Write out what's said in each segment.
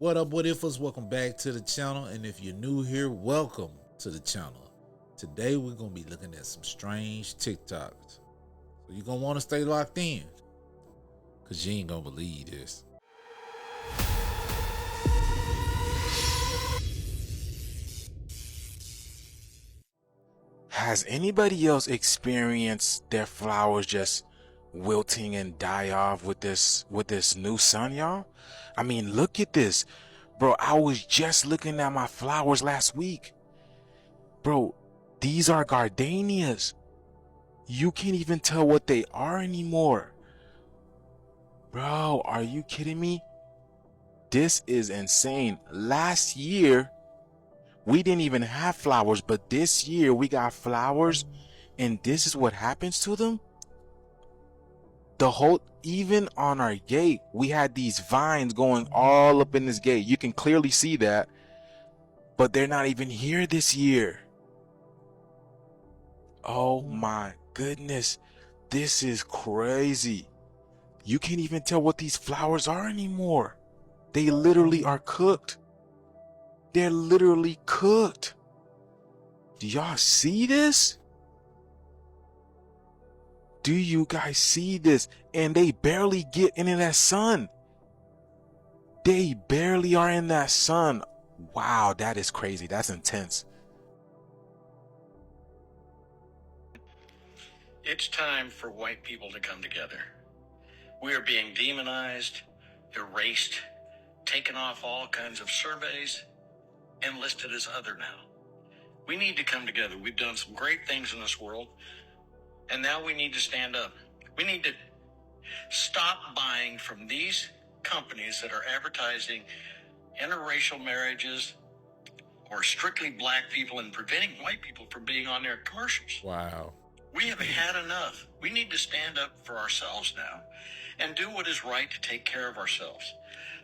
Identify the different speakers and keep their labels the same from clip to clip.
Speaker 1: What up, what ifers? Welcome back to the channel, and if you're new here, welcome to the channel. Today we're gonna be looking at some strange TikToks, so you're gonna want to stay locked in because you ain't gonna believe this.
Speaker 2: Has anybody else experienced their flowers just wilting and die off with this new sun, y'all? I mean, look at this. Bro, I was just looking at my flowers last week. Bro, these are gardenias. You can't even tell what they are anymore. Bro, are you kidding me? This is insane. Last year, we didn't even have flowers, but this year we got flowers, and this is what happens to them? Even on our gate, we had these vines going all up in this gate. You can clearly see that, but they're not even here this year. Oh my goodness, this is crazy. You can't even tell what these flowers are anymore. They literally are cooked. They're literally cooked. Do y'all see this? Do you guys see this? And they barely get into that sun. They barely are in that sun. Wow, that is crazy. That's intense.
Speaker 3: It's time for white people to come together. We are being demonized, erased, taken off all kinds of surveys, and listed as other now. We need to come together. We've done some great things in this world, and now we need to stand up. We need to stop buying from these companies that are advertising interracial marriages or strictly black people and preventing white people from being on their commercials.
Speaker 1: Wow.
Speaker 3: We have had enough. We need to stand up for ourselves now and do what is right to take care of ourselves.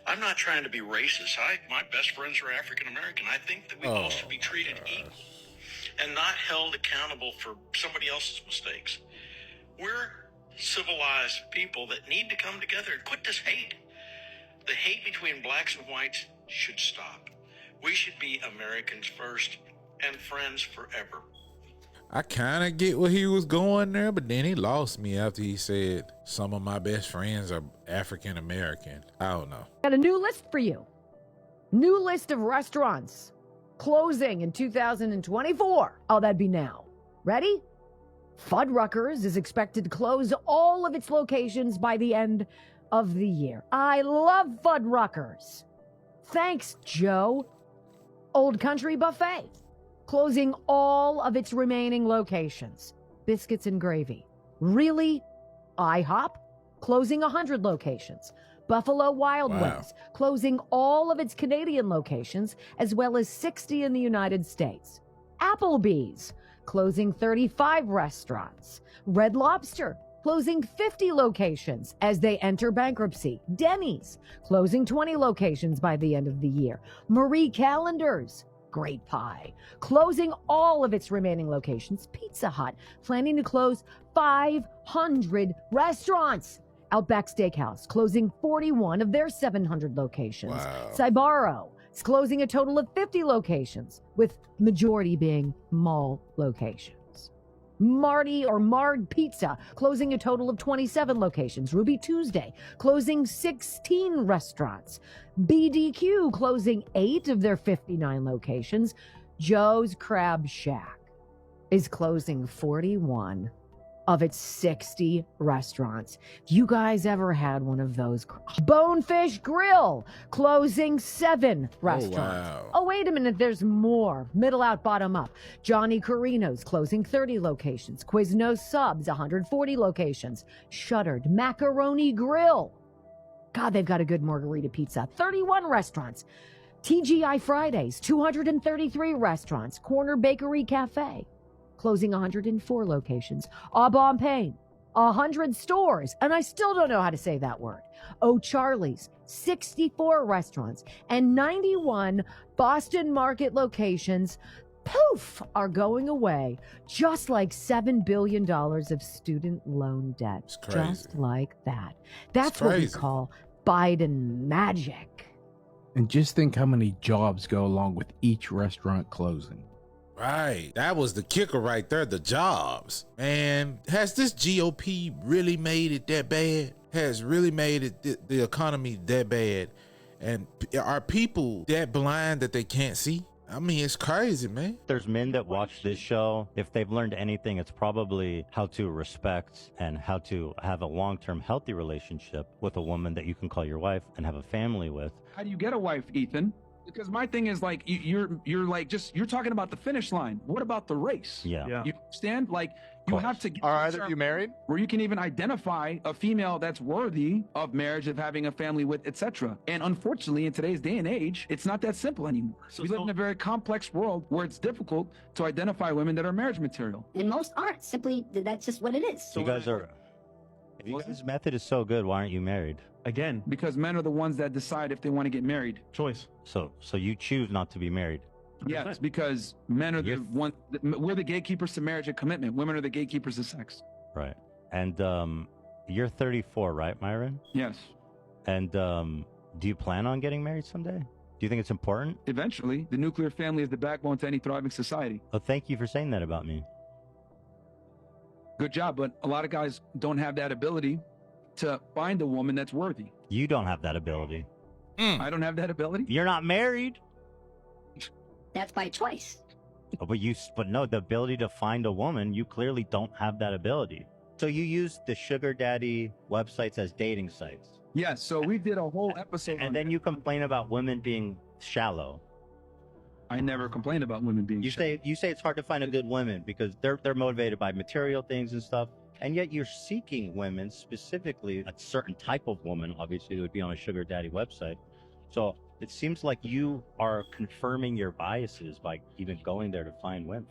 Speaker 3: I'm not trying to be racist. My best friends are African American. I think that we all should be treated equal and not held accountable for somebody else's mistakes. We're civilized people that need to come together and quit this hate. The hate between blacks and whites should stop. We should be Americans first and friends forever.
Speaker 1: I kind of get where he was going there, but then he lost me after he said some of my best friends are African American. I don't know.
Speaker 4: Got a new list for you. New list of restaurants closing in 2024. Oh, that'd be now. Ready? Fuddruckers is expected to close all of its locations by the end of the year. I love Fuddruckers. Thanks, Joe. Old Country Buffet closing all of its remaining locations. Biscuits and gravy. Really? IHOP closing 100 locations. Buffalo Wild Wings closing all of its Canadian locations, as well as 60 in the United States. Applebee's closing 35 restaurants. Red Lobster closing 50 locations as they enter bankruptcy. Denny's closing 20 locations by the end of the year. Marie Callender's Great Pie closing all of its remaining locations. Pizza Hut planning to close 500 restaurants. Outback Steakhouse closing 41 of their 700 locations.
Speaker 1: Wow.
Speaker 4: Sbarro is closing a total of 50 locations, with majority being mall locations. Marty or Mard Pizza closing a total of 27 locations. Ruby Tuesday closing 16 restaurants. BDQ closing 8 of their 59 locations. Joe's Crab Shack is closing 41 of its 60 restaurants. If you guys ever had one of those. Bonefish Grill closing 7 restaurants. Oh, wait a minute, there's more. Middle out, bottom up. Johnny Carino's closing 30 locations. Quiznos Subs, 140 locations. Shuttered Macaroni Grill. God, they've got a good margarita pizza. 31 restaurants. TGI Fridays, 233 restaurants. Corner Bakery Cafe closing 104 locations. Au Bon Pain, 100 stores, and I still don't know how to say that word. O'Charlie's, 64 restaurants, and 91 Boston Market locations, poof, are going away, just like $7 billion of student loan debt. Just like that. That's what we call Biden magic.
Speaker 5: And just think how many jobs go along with each restaurant closing.
Speaker 1: Right. That was the kicker right there, the jobs. Man, has this GOP really made it that bad? Has really made it the economy that bad? And are people that blind that they can't see? I mean, it's crazy, man.
Speaker 6: There's men that watch this show. If they've learned anything, it's probably how to respect and how to have a long-term healthy relationship with a woman that you can call your wife and have a family with.
Speaker 7: How do you get a wife, Ethan? Because my thing is like you're talking about the finish line. What about the race?
Speaker 6: Yeah.
Speaker 7: You understand? Like you have to get
Speaker 8: Are either of you married?
Speaker 7: where you can even identify a female that's worthy of marriage, of having a family with, etc. And unfortunately, in today's day and age, it's not that simple anymore. We live in a very complex world where it's difficult to identify women that are marriage material.
Speaker 9: And most aren't. Simply, that's just what it is.
Speaker 6: You guys are. If you guys' method is so good, why aren't you married?
Speaker 7: Again, because men are the ones that decide if they want to get married.
Speaker 8: Choice.
Speaker 6: So you choose not to be married.
Speaker 7: Yes, because men are the one. We're the gatekeepers to marriage and commitment. Women are the gatekeepers of sex.
Speaker 6: Right. And you're 34, right, Myron?
Speaker 7: Yes.
Speaker 6: And do you plan on getting married someday? Do you think it's important?
Speaker 7: Eventually, the nuclear family is the backbone to any thriving society.
Speaker 6: Oh, thank you for saying that about me.
Speaker 7: Good job, but a lot of guys don't have that ability to find a woman that's worthy.
Speaker 6: You don't have that ability.
Speaker 7: I don't have that ability.
Speaker 6: You're not married.
Speaker 9: That's by choice.
Speaker 6: Oh, but no, the ability to find a woman, you clearly don't have that ability. So you use the sugar daddy websites as dating sites.
Speaker 7: Yes, so we did a whole episode
Speaker 6: And then you complain about women being shallow.
Speaker 7: I never complained about women being
Speaker 6: You say it's hard to find a good woman because they're motivated by material things and stuff. And yet you're seeking women, specifically a certain type of woman, obviously, that would be on a sugar daddy website. So it seems like you are confirming your biases by even going there to find women.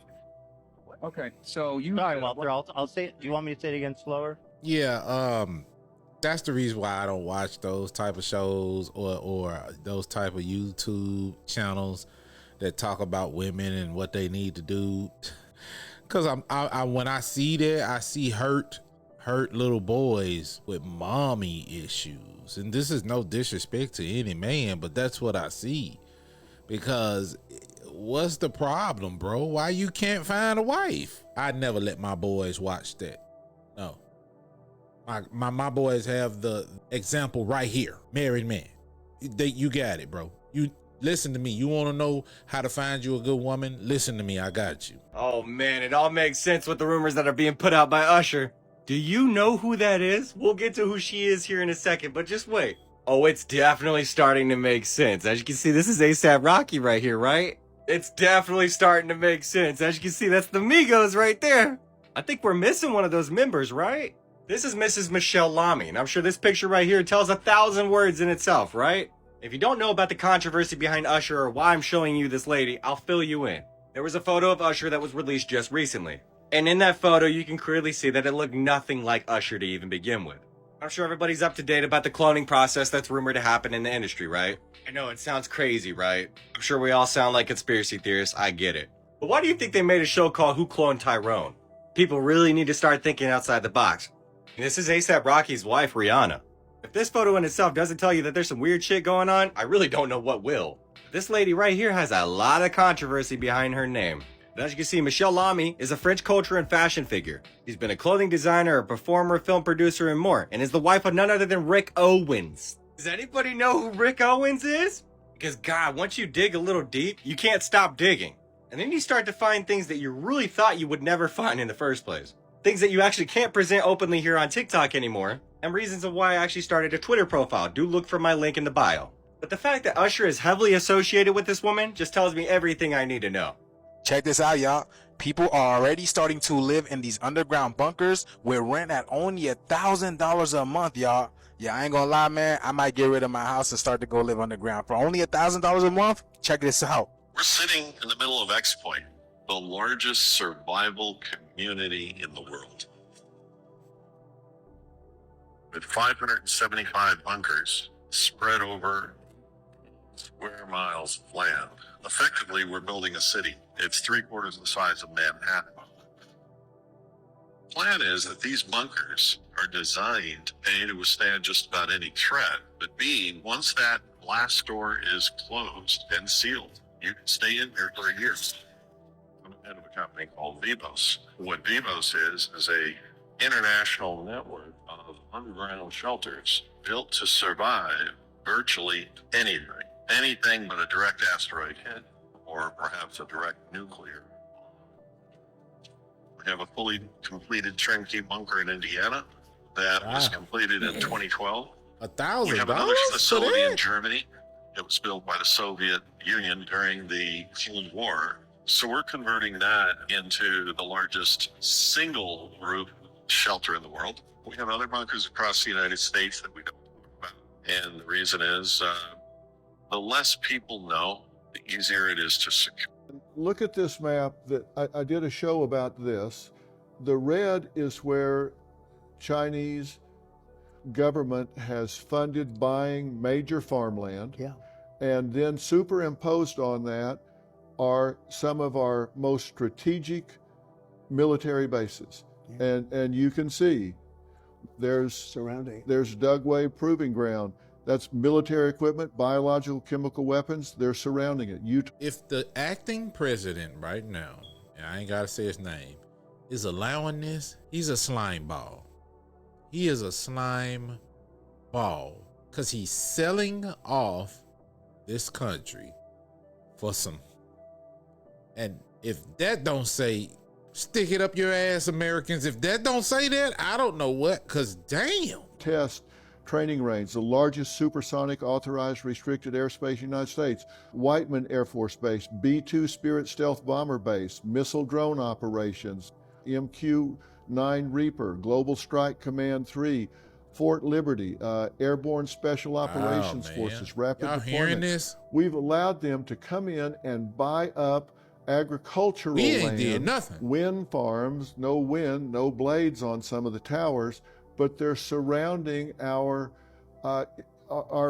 Speaker 7: Okay, so you...
Speaker 6: Sorry, Walter, I'll say it. Do you want me to say it again slower?
Speaker 1: Yeah, that's the reason why I don't watch those type of shows or those type of YouTube channels that talk about women and what they need to do. Cause I when I see that, I see hurt little boys with mommy issues. And this is no disrespect to any man, but that's what I see. Because what's the problem, bro? Why you can't find a wife? I never let my boys watch that. No. My boys have the example right here. Married man. You got it, bro. You listen to me. You want to know how to find you a good woman? Listen to me. I got you.
Speaker 10: Oh man, it all makes sense with the rumors that are being put out by Usher. Do you know who that is? We'll get to who she is here in a second, but just wait. Oh, it's definitely starting to make sense. As you can see, this is A$AP Rocky right here, right? It's definitely starting to make sense. As you can see, that's the Migos right there. I think we're missing one of those members, right? This is Mrs. Michelle Lamy, and I'm sure this picture right here tells 1,000 words in itself, right? If you don't know about the controversy behind Usher or why I'm showing you this lady, I'll fill you in. There was a photo of Usher that was released just recently. And in that photo, you can clearly see that it looked nothing like Usher to even begin with. I'm sure everybody's up to date about the cloning process that's rumored to happen in the industry, right? I know it sounds crazy, right? I'm sure we all sound like conspiracy theorists, I get it. But why do you think they made a show called Who Cloned Tyrone? People really need to start thinking outside the box. And this is A$AP Rocky's wife, Rihanna. If this photo in itself doesn't tell you that there's some weird shit going on, I really don't know what will. This lady right here has a lot of controversy behind her name. But as you can see, Michelle Lamy is a French culture and fashion figure. She's been a clothing designer, a performer, film producer, and more, and is the wife of none other than Rick Owens. Does anybody know who Rick Owens is? Because God, once you dig a little deep, you can't stop digging. And then you start to find things that you really thought you would never find in the first place. Things that you actually can't present openly here on TikTok anymore, and reasons of why I actually started a Twitter profile. Do look for my link in the bio. But the fact that Usher is heavily associated with this woman just tells me everything I need to know.
Speaker 2: Check this out, y'all. People are already starting to live in these underground bunkers with rent at only $1,000 a month, y'all. Yeah, I ain't gonna lie, man. I might get rid of my house and start to go live underground for only $1,000 a month. Check this out.
Speaker 11: We're sitting in the middle of Exploit, the largest survival community in the world. With 575 bunkers spread over square miles of land. Effectively, we're building a city. It's 3/4 the size of Manhattan. The plan is that these bunkers are designed, A, to withstand just about any threat, but B, once that glass door is closed and sealed. You can stay in there for a year. I'm the head of a company called Vivos. What Vivos is a international network of underground shelters built to survive virtually anything but a direct asteroid hit or perhaps a direct nuclear. We have a fully completed turnkey bunker in Indiana that was completed in 2012.
Speaker 1: $1,000
Speaker 11: We have another facility in
Speaker 1: that?
Speaker 11: Germany. It was built by the Soviet Union during the Cold War. So we're converting that into the largest single roof shelter in the world. We have other bunkers across the United States that we don't talk about. And the reason is the less people know, the easier it is to secure.
Speaker 8: Look at this map that I did a show about this. The red is where Chinese government has funded buying major farmland.
Speaker 12: Yeah.
Speaker 8: And then superimposed on that are some of our most strategic military bases.
Speaker 12: Yeah.
Speaker 8: And you can see there's Dugway Proving Ground. That's military equipment, biological, chemical weapons. They're surrounding it.
Speaker 1: If the acting president right now, and I ain't got to say his name, is allowing this, he's a slime ball. He is a slime ball because he's selling off this country for some. And if that don't say, stick it up your ass, Americans, if that don't say that, I don't know what, because damn.
Speaker 8: Test training range, the largest supersonic authorized restricted airspace in the United States. Whiteman Air Force Base, B-2 Spirit Stealth Bomber Base, missile drone operations, MQ-9 Reaper, Global Strike Command 3, Fort Liberty, Airborne Special Operations Forces, Rapid
Speaker 1: Y'all
Speaker 8: Deployment.
Speaker 1: hearing this?
Speaker 8: We've allowed them to come in and buy up agricultural
Speaker 1: We ain't
Speaker 8: land,
Speaker 1: did nothing.
Speaker 8: wind farms, no wind, no blades on some of the towers, but they're surrounding our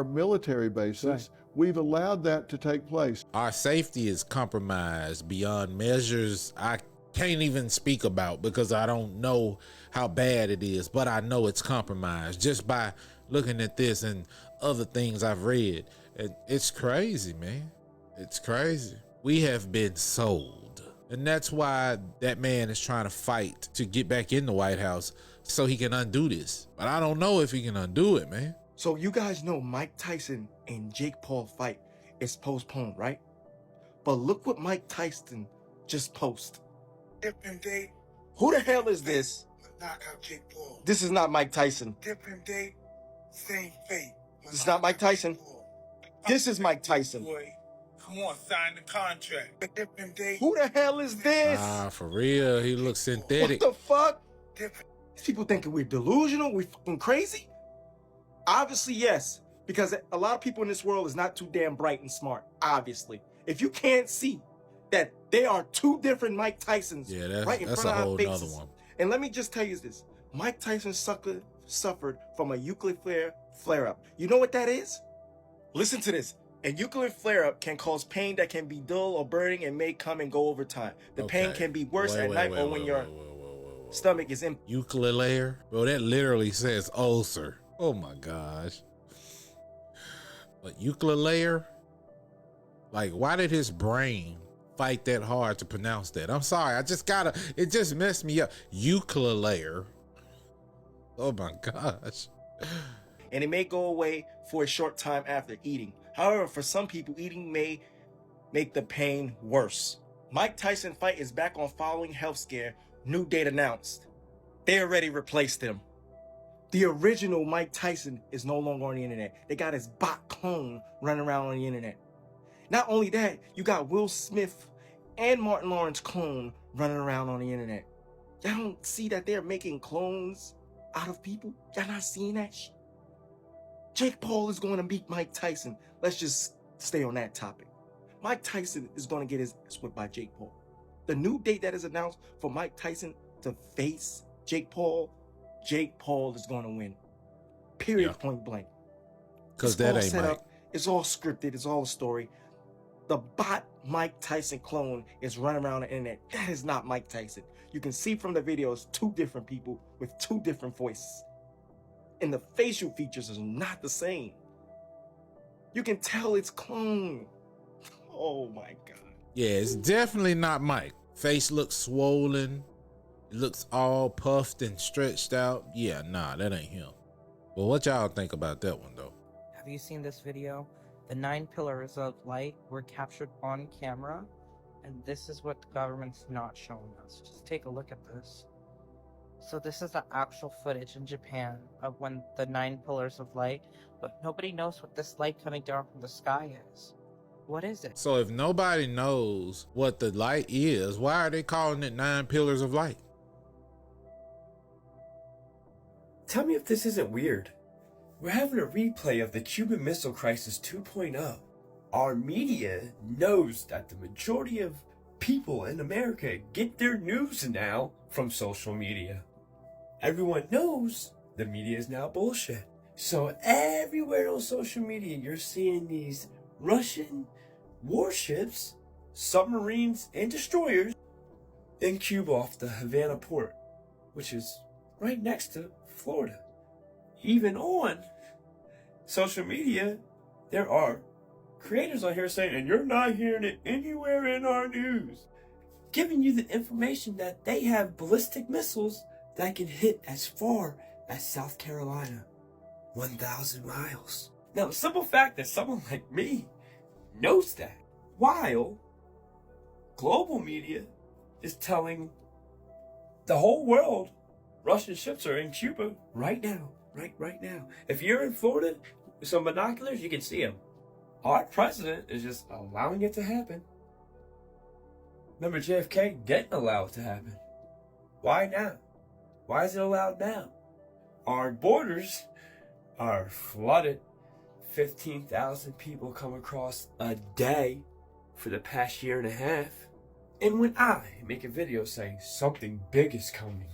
Speaker 8: military bases.
Speaker 12: Right.
Speaker 8: We've allowed that to take place.
Speaker 1: Our safety is compromised beyond measures I can't even speak about because I don't know how bad it is, but I know it's compromised just by looking at this and other things I've read. And it's crazy, man. It's crazy. We have been sold. And that's why that man is trying to fight to get back in the White House so he can undo this. But I don't know if he can undo it, man.
Speaker 13: So you guys know Mike Tyson and Jake Paul fight is postponed, right? But look what Mike Tyson just posted.
Speaker 14: Different date.
Speaker 13: Who the hell is this?
Speaker 14: Knock out Jake Paul.
Speaker 13: This is not Mike Tyson.
Speaker 14: Different date, same fate.
Speaker 13: This is not Mike Tyson. This is Mike Tyson.
Speaker 14: Boy, come on, sign the contract. Different date.
Speaker 13: Who the hell is this?
Speaker 1: For real, he looks synthetic.
Speaker 13: What the fuck?
Speaker 14: Different.
Speaker 13: These people thinking we're delusional, we fucking crazy? Obviously, yes. Because a lot of people in this world is not too damn bright and smart, obviously. If you can't see that there are two different Mike Tysons right in front of our faces.
Speaker 1: One.
Speaker 13: And let me just tell you this. Mike Tyson suffered from a nuclear flare-up. You know what that is? Listen to this. A nuclear flare-up can cause pain that can be dull or burning and may come and go over time. The pain can be worse at night or when your stomach is empty.
Speaker 1: Ukulele? Bro, that literally says ulcer. Oh my gosh. But ukulele? Like, why did his brain fight that hard to pronounce that? I'm sorry, it just messed me up. Ukulele. Oh my gosh.
Speaker 13: And it may go away for a short time after eating. However, for some people, eating may make the pain worse. Mike Tyson fight is back on following health scare. New date announced. They already replaced him. The original Mike Tyson is no longer on the internet. They got his bot clone running around on the internet. Not only that, you got Will Smith and Martin Lawrence clone running around on the internet. Y'all don't see that they're making clones out of people? Y'all not seeing that shit? Jake Paul is going to beat Mike Tyson. Let's just stay on that topic. Mike Tyson is going to get his ass whipped by Jake Paul. The new date that is announced for Mike Tyson to face Jake Paul is going to win. Period, point blank.
Speaker 1: Because that ain't Mike.
Speaker 13: It's all scripted. It's all a story. The bot Mike Tyson clone is running around the internet. That is not Mike Tyson. You can see from the videos, two different people with two different voices. And the facial features are not the same. You can tell it's clone. Oh my God.
Speaker 1: Yeah, it's definitely not Mike. Face looks swollen. It looks all puffed and stretched out. Yeah, nah, that ain't him. Well, what y'all think about that one, though?
Speaker 12: Have you seen this video? The 9 pillars of light were captured on camera, and this is what the government's not showing us. Just take a look at this. So this is the actual footage in Japan of when the 9 pillars of light, but nobody knows what this light coming down from the sky is. What is it?
Speaker 1: So if nobody knows what the light is, why are they calling it 9 pillars of light?
Speaker 15: Tell me if this isn't weird. We're having a replay of the Cuban Missile Crisis 2.0. Our media knows that the majority of people in America get their news now from social media. Everyone knows the media is now bullshit. So everywhere on social media, you're seeing these Russian warships, submarines, and destroyers in Cuba off the Havana port, which is right next to Florida. Even on social media, there are creators on here saying, and you're not hearing it anywhere in our news, giving you the information that they have ballistic missiles that can hit as far as South Carolina, 1,000 miles. Now, the simple fact that someone like me knows that, while global media is telling the whole world Russian ships are in Cuba right now. Right now. If you're in Florida with some binoculars, you can see them. Our president is just allowing it to happen. Remember JFK didn't allow it to happen. Why now? Why is it allowed now? Our borders are flooded. 15,000 people come across a day for the past year and a half. And when I make a video saying something big is coming,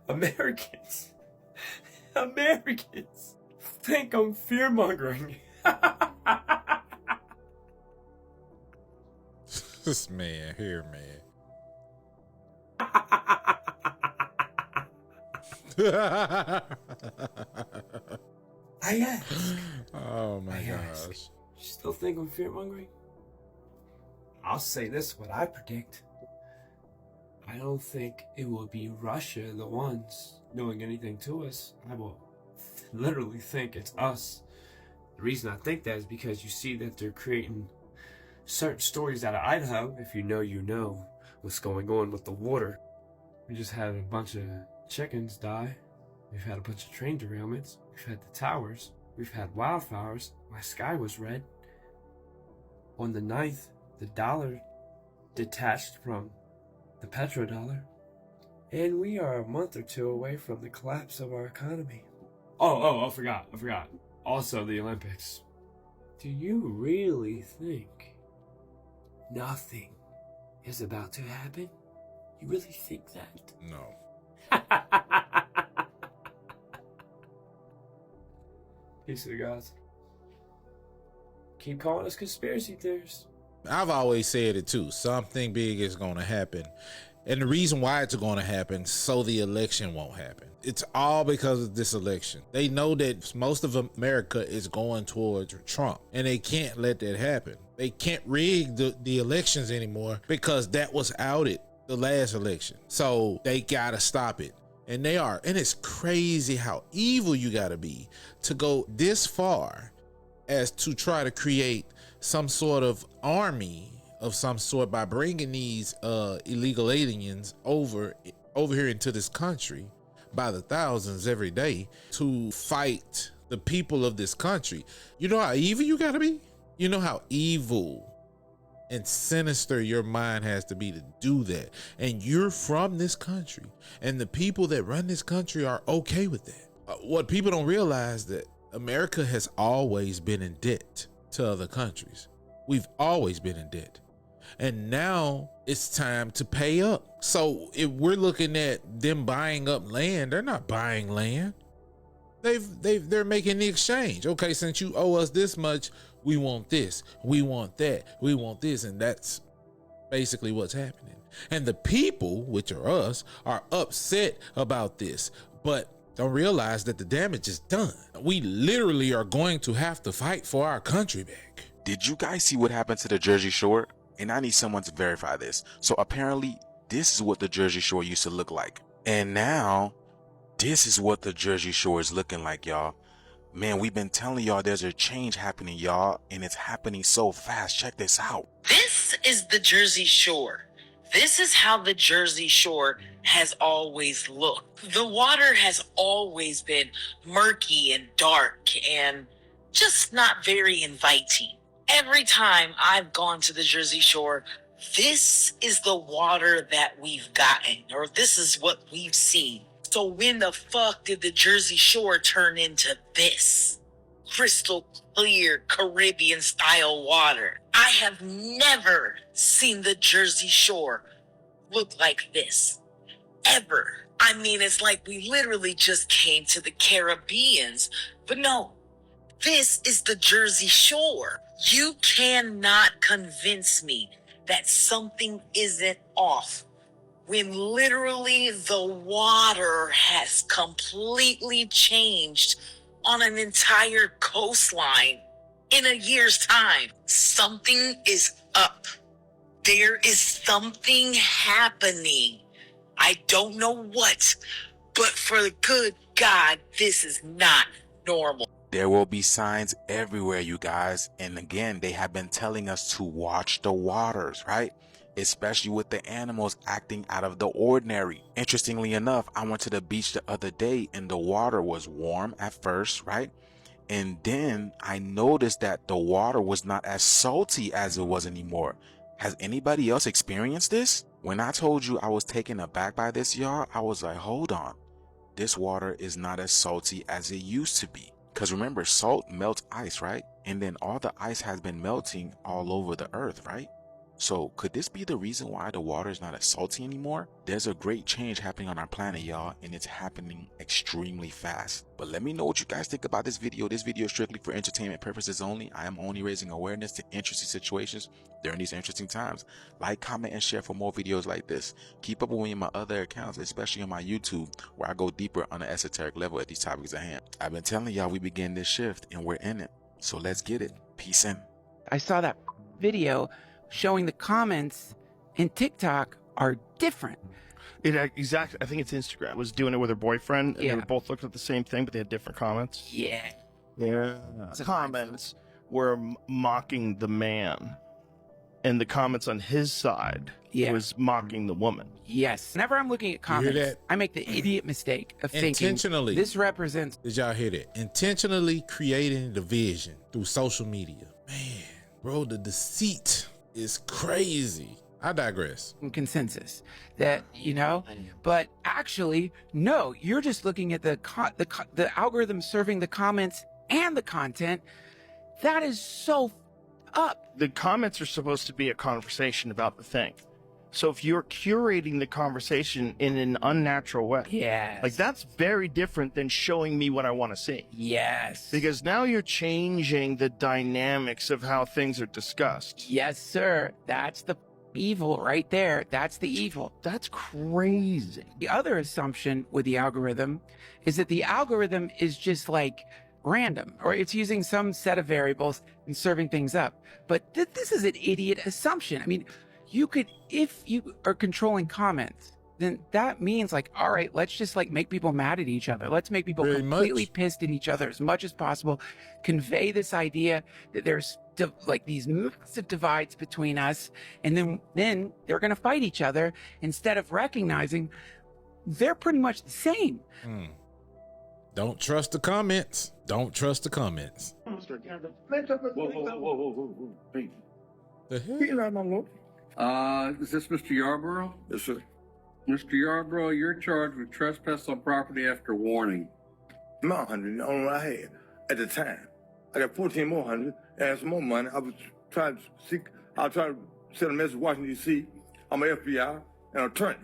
Speaker 15: Americans think I'm fear-mongering.
Speaker 1: This man here, man.
Speaker 15: I ask.
Speaker 1: Oh my gosh.
Speaker 15: Still think I'm fear-mongering? I'll say this, what I predict. I don't think it will be Russia the ones doing anything to us. I will literally think it's us. The reason I think that is because you see that they're creating certain stories out of Idaho. If you know, you know what's going on with the water. We just had a bunch of chickens die. We've had a bunch of train derailments. We've had the towers. We've had wildfires. My sky was red. On the 9th, the dollar detached from the petrodollar. And we are a month or two away from the collapse of our economy. I forgot. Also the Olympics. Do you really think nothing is about to happen? You really think that?
Speaker 1: No.
Speaker 15: Peace to the gods. Keep calling us conspiracy theorists.
Speaker 1: I've always said it too. Something big is going to happen. And the reason why it's going to happen, so the election won't happen. It's all because of this election. They know that most of America is going towards Trump, and they can't let that happen. They can't rig the elections anymore because that was outed the last election. So they got to stop it. And they are. And it's crazy how evil you got to be to go this far as to try to create some sort of army of some sort by bringing these illegal aliens over here into this country by the thousands every day to fight the people of this country. You know how evil you gotta be? You know how evil and sinister your mind has to be to do that. And you're from this country, and the people that run this country are okay with that. What people don't realize that America has always been in debt to other countries. We've always been in debt. And now it's time to pay up. So if we're looking at them buying up land, they're not buying land. They're making the exchange. Okay, since you owe us this much, we want this, we want that, we want this, and that's basically what's happening. And the people, which are us, are upset about this, but don't realize that the damage is done. We literally are going to have to fight for our country back.
Speaker 2: Did you guys see what happened to the Jersey Shore? And I need someone to verify this. So apparently, this is what the Jersey Shore used to look like. And now, this is what the Jersey Shore is looking like, y'all. Man, we've been telling y'all there's a change happening, y'all. And it's happening so fast. Check this out.
Speaker 16: This is the Jersey Shore. This is how the Jersey Shore has always looked. The water has always been murky and dark and just not very inviting. Every time I've gone to the Jersey Shore, this is the water that we've gotten, or this is what we've seen. So when the fuck did the Jersey Shore turn into this? Crystal clear Caribbean style water. I have never seen the Jersey Shore look like this. Ever. I mean, it's like we literally just came to the Caribbeans. But no, this is the Jersey Shore. You cannot convince me that something isn't off when literally the water has completely changed on an entire coastline in a year's time. Something is up. There is something happening. I don't know what, but for the good God, this is not normal.
Speaker 2: There will be signs everywhere, you guys. And again, they have been telling us to watch the waters, right? Especially with the animals acting out of the ordinary. Interestingly enough, I went to the beach the other day and the water was warm at first, right? And then I noticed that the water was not as salty as it was anymore. Has anybody else experienced this? When I told you I was taken aback by this, y'all, I was like, hold on. This water is not as salty as it used to be. Because remember, salt melts ice, right? And then all the ice has been melting all over the earth, right? So could this be the reason why the water is not as salty anymore? There's a great change happening on our planet, y'all, and it's happening extremely fast. But let me know what you guys think about this video. This video is strictly for entertainment purposes only. I am only raising awareness to interesting situations during these interesting times. Like, comment, and share for more videos like this. Keep up with me on my other accounts, especially on my YouTube, where I go deeper on the esoteric level at these topics at hand. I've been telling y'all we begin this shift, and we're in it. So let's get it. Peace in.
Speaker 17: I saw that video showing the comments in TikTok are different.
Speaker 18: Exactly. I think it's Instagram. Was doing it with her boyfriend, and they were both looking at the same thing, but they had different comments.
Speaker 17: Yeah.
Speaker 18: Yeah. Comments were mocking the man, and the comments on his side was mocking the woman.
Speaker 17: Yes. Whenever I'm looking at comments, I make the idiot mistake of thinking
Speaker 1: Intentionally.
Speaker 17: this represents.
Speaker 1: Did y'all hear that? Intentionally creating division through social media. Man, bro, the deceit is crazy. I digress.
Speaker 17: Consensus that, you know, but actually, no, you're just looking at the algorithm serving the comments and the content. That is so up.
Speaker 18: The comments are supposed to be a conversation about the thing. So if you're curating the conversation in an unnatural way, like that's very different than showing me what I want to see.
Speaker 17: Yes.
Speaker 18: Because now you're changing the dynamics of how things are discussed.
Speaker 17: Yes, sir. That's the evil right there. That's the evil.
Speaker 18: That's crazy.
Speaker 17: The other assumption with the algorithm is that the algorithm is just like random, or it's using some set of variables and serving things up. But this is an idiot assumption. I mean, you could, if you are controlling comments, then that means like, all right, let's just like make people mad at each other. Let's make people completely pissed at each other as much as possible. Convey this idea that there's like these massive divides between us, and then they're going to fight each other instead of recognizing they're pretty much the same.
Speaker 1: Don't trust the comments. Don't trust the comments.
Speaker 14: Whoa. The hell? Is this Mr. Yarborough? Yes, sir. Mr. Yarborough, you're charged with trespass on property after warning.
Speaker 19: No, honey, the only one I had at the time. I got 14 more, honey, and some more money. I was trying to send a message to Washington, D.C. I'm an FBI and an attorney.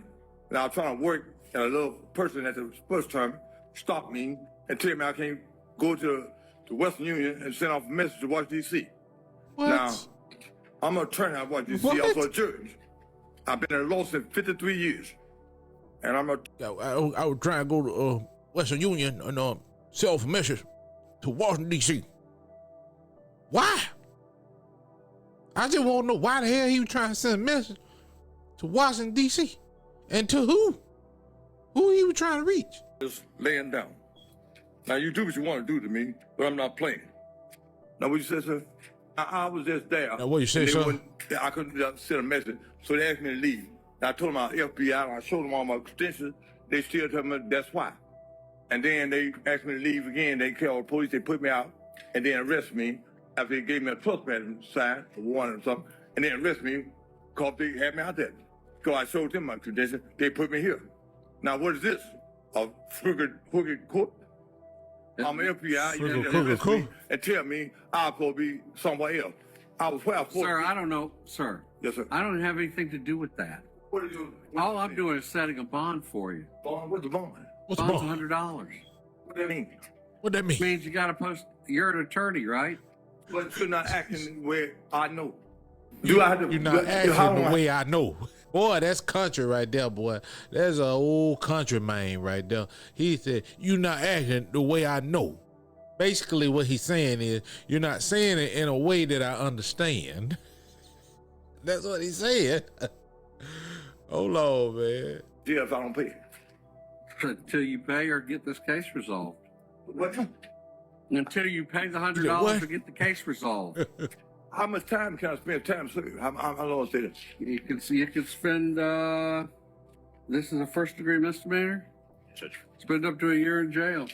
Speaker 19: And I was trying to work, and a little person at the bus terminal stopped me and told me I can't go to Western Union and send off a message to Washington, D.C. Now, I'm an attorney at Washington, D.C., also a judge. I've been in law since 53 years. And I'm a...
Speaker 1: I was trying to go to Western Union and sell message to Washington, D.C. Why? I just want to know why the hell he was trying to send a message to Washington, D.C. and to who? Who he was trying to reach?
Speaker 19: Just laying down. Now you do what you want to do to me, but I'm not playing. Now what you said, sir? I was just there.
Speaker 1: Now what you say, sir?
Speaker 19: I couldn't send a message, so they asked me to leave. I told them I was FBI, and I showed them all my credentials. They still tell me that's why. And then they asked me to leave again. They called the police, they put me out, and then arrested me after they gave me a trespassing sign, a warning or something, and then arrested me because they had me out there. So I showed them my credentials, they put me here. Now what is this? A crooked court? I'm FBI, you just arrest me and tell me I'm supposed to be somewhere else. I was where I was supposed to
Speaker 14: Sir,
Speaker 19: be.
Speaker 14: I don't know. Sir.
Speaker 19: Yes, sir.
Speaker 14: I don't have anything to do with that.
Speaker 19: What are you doing?
Speaker 14: All I'm doing is setting a bond for you.
Speaker 19: Bond? What's the bond?
Speaker 1: What's the
Speaker 14: Bond's
Speaker 1: bond?
Speaker 14: $100.
Speaker 19: What that mean?
Speaker 1: What that mean?
Speaker 14: It means you got to post. You're an attorney, right?
Speaker 19: But you're not acting where I know. Do I have to?
Speaker 1: You're not acting the way I know. Boy, that's country right there, boy. That's an old country man right there. He said, "You're not acting the way I know." Basically, what he's saying is, you're not saying it in a way that I understand. That's what he said. Hold on, man.
Speaker 19: Yeah, if I don't pay.
Speaker 14: Until you pay or get this case resolved.
Speaker 19: What?
Speaker 14: Until you pay the $100 to get the case resolved.
Speaker 19: How much time can I spend time serving? How long is this?
Speaker 14: You can spend. This is a first-degree misdemeanor. Spend up to a year in jail.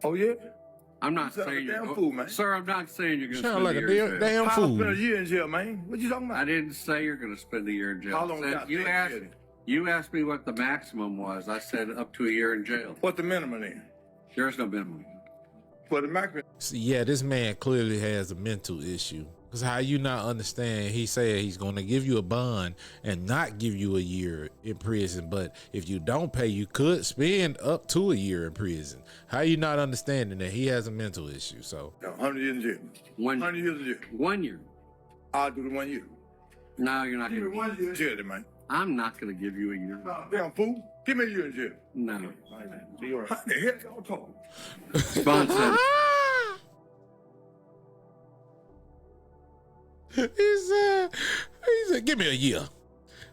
Speaker 19: Oh yeah.
Speaker 14: I'm not
Speaker 19: You sound
Speaker 14: saying
Speaker 19: like a
Speaker 14: you're
Speaker 19: damn fool, man.
Speaker 14: Sir, I'm not saying you're going to
Speaker 1: Sound
Speaker 14: spend
Speaker 1: like
Speaker 14: a
Speaker 1: a
Speaker 14: year in jail.
Speaker 1: damn
Speaker 19: I'll
Speaker 1: fool.
Speaker 19: spend a year in jail, man. What you talking about?
Speaker 14: I didn't say you're going to spend a year in jail.
Speaker 19: How long
Speaker 14: I said-
Speaker 19: got
Speaker 14: you
Speaker 19: jail?
Speaker 14: asked. You asked me what the maximum was. I said up to a year in jail.
Speaker 19: What's the minimum then?
Speaker 14: There is no minimum.
Speaker 19: For the maximum.
Speaker 1: See, yeah, this man clearly has a mental issue. Because how you not understand, he said he's going to give you a bond and not give you a year in prison. But if you don't pay, you could spend up to a year in prison. How you not understanding that he has a mental issue? So
Speaker 19: 100 years in jail. 100 years in jail.
Speaker 14: 1 year.
Speaker 19: I'll do the 1 year.
Speaker 14: No, you're not
Speaker 19: Give me
Speaker 14: going
Speaker 19: 1 year in jail, then, man.
Speaker 14: I'm not going to give you a year.
Speaker 19: No, damn fool. Give me a year in jail.
Speaker 14: No.
Speaker 19: How the hell y'all talking?
Speaker 14: Sponsor.
Speaker 1: he said, give me a year.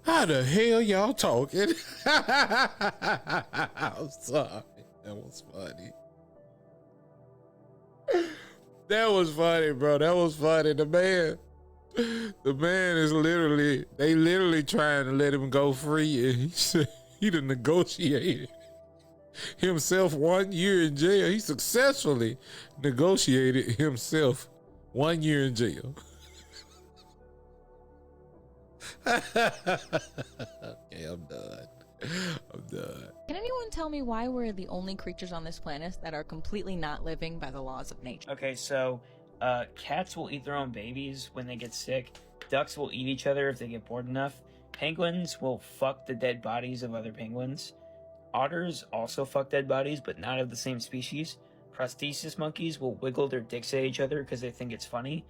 Speaker 1: How the hell y'all talking? I'm sorry. That was funny. That was funny, bro. That was funny. The man is literally trying to let him go free. And he said he done negotiated himself 1 year in jail. He successfully negotiated himself 1 year in jail. Okay, I'm done.
Speaker 20: Can anyone tell me why we're the only creatures on this planet that are completely not living by the laws of nature?
Speaker 21: Okay, so cats will eat their own babies when they get sick. Ducks will eat each other if they get bored enough. Penguins will fuck the dead bodies of other penguins. Otters also fuck dead bodies, but not of the same species. Prosthesis monkeys will wiggle their dicks at each other because they think it's funny.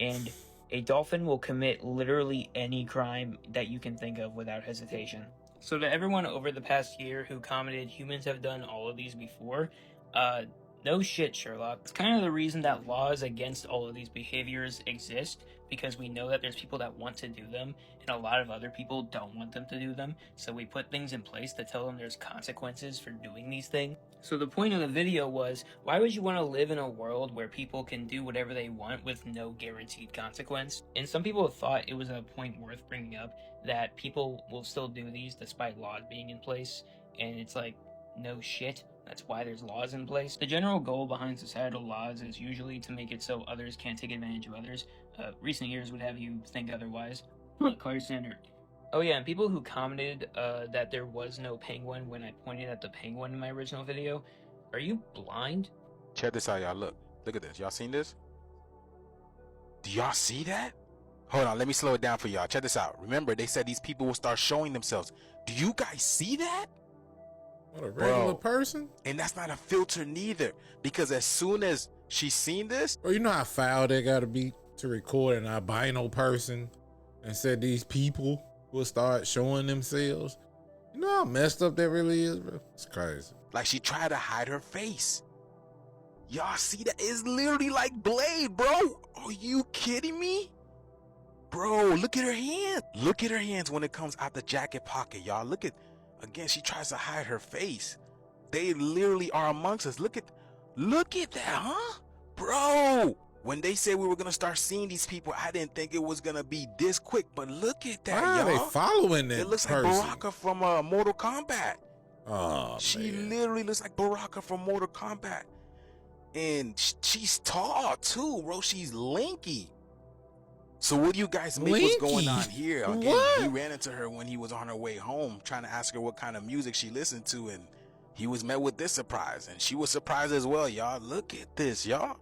Speaker 21: And a dolphin will commit literally any crime that you can think of without hesitation. So to everyone over the past year who commented humans have done all of these before, no shit, Sherlock. It's kind of the reason that laws against all of these behaviors exist, because we know that there's people that want to do them, and a lot of other people don't want them to do them, so we put things in place to tell them there's consequences for doing these things. So the point of the video was, why would you want to live in a world where people can do whatever they want with no guaranteed consequence? And some people thought it was a point worth bringing up, that people will still do these despite laws being in place, and it's like, no shit. That's why there's laws in place. The general goal behind societal laws is usually to make it so others can't take advantage of others. Recent years would have you think otherwise. Call your standard. Oh yeah, and people who commented that there was no penguin when I pointed at the penguin in my original video, are you blind?
Speaker 2: Check this out, y'all. Look at this. Y'all seen this? Do y'all see that? Hold on, let me slow it down for y'all. Check this out. Remember, they said these people will start showing themselves. Do you guys see that?
Speaker 1: What, a regular person?
Speaker 2: And that's not a filter neither, because as soon as she's seen this,
Speaker 1: Bro, you know how foul they gotta be to record an albino person and said these people will start showing themselves? You know how messed up that really is, bro? It's crazy.
Speaker 2: Like she tried to hide her face. Y'all see that? It's literally like Blade, bro. Are you kidding me? Bro, look at her hand. Look at her hands when it comes out the jacket pocket, y'all. Look at, again, she tries to hide her face. They literally are amongst us. Look at that, huh? Bro, when they said we were gonna start seeing these people, I didn't think it was gonna be this quick, but look at that,
Speaker 1: Why
Speaker 2: y'all.
Speaker 1: are they following that
Speaker 2: It looks
Speaker 1: person?
Speaker 2: like Baraka from Mortal Kombat.
Speaker 1: Oh,
Speaker 2: She
Speaker 1: man.
Speaker 2: literally looks like Baraka from Mortal Kombat. And she's tall too, bro. She's lanky. So what do you guys make what's going on here? Again, he ran into her when he was on her way home, trying to ask her what kind of music she listened to, and he was met with this surprise, and she was surprised as well, y'all. Look at this, y'all.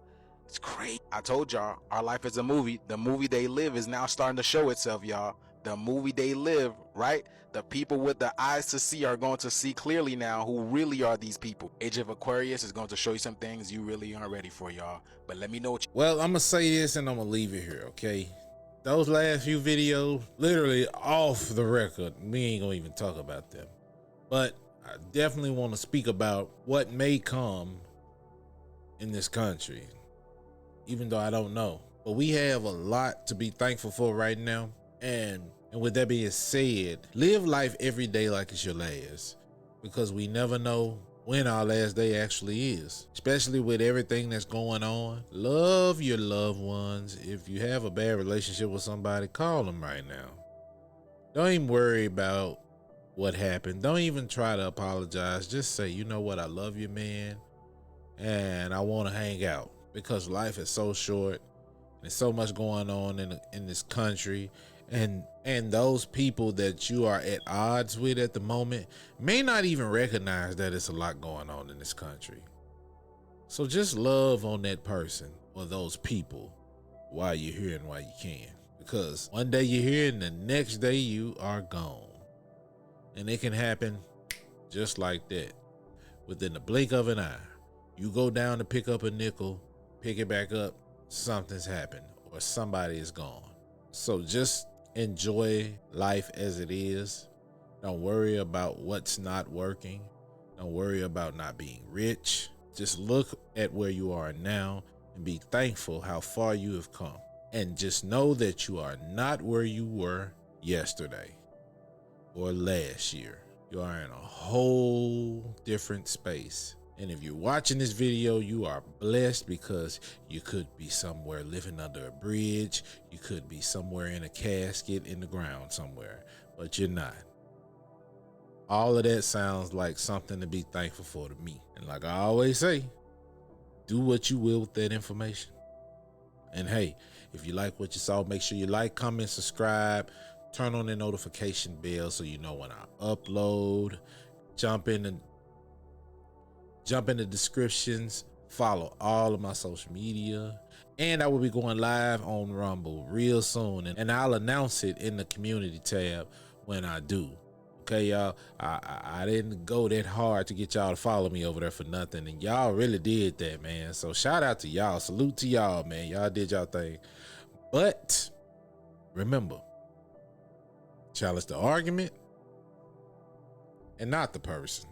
Speaker 2: It's crazy. I told y'all, our life is a movie. The movie they live is now starting to show itself, y'all. The movie they live, right? The people with the eyes to see are going to see clearly now who really are these people. Age of Aquarius is going to show you some things you really aren't ready for, y'all. But let me know what you...
Speaker 1: Well, I'm going to say this and I'm going to leave it here, okay? Those last few videos, literally off the record, we ain't going to even talk about them. But I definitely want to speak about what may come in this country, even though I don't know. But we have a lot to be thankful for right now. And with that being said, live life every day like it's your last, because we never know when our last day actually is, especially with everything that's going on. Love your loved ones. If you have a bad relationship with somebody, call them right now. Don't even worry about what happened. Don't even try to apologize. Just say, you know what, I love you, man, and I want to hang out, because life is so short. There's so much going on in this country, and those people that you are at odds with at the moment may not even recognize that it's a lot going on in this country. So just love on that person or those people while you're here and while you can, because one day you're here and the next day you are gone. And it can happen just like that. Within the blink of an eye, you go down to pick up a nickel, pick it back up, something's happened or somebody is gone. So just enjoy life as it is. Don't worry about what's not working. Don't worry about not being rich. Just look at where you are now and be thankful how far you have come. And just know that you are not where you were yesterday or last year. You are in a whole different space. And if you're watching this video, you are blessed, because you could be somewhere living under a bridge. You could be somewhere in a casket in the ground somewhere, but you're not. All of that sounds like something to be thankful for to me. And like I always say, do what you will with that information. And hey, if you like what you saw, make sure you like, comment, subscribe, turn on the notification bell so you know when I upload. Jump in the descriptions, follow all of my social media, and I will be going live on Rumble real soon, and I'll announce it in the community tab when I do. Okay, y'all, I didn't go that hard to get y'all to follow me over there for nothing, and y'all really did that, man. So shout out to y'all, salute to y'all, man. Y'all did y'all thing. But remember, challenge the argument and not the person.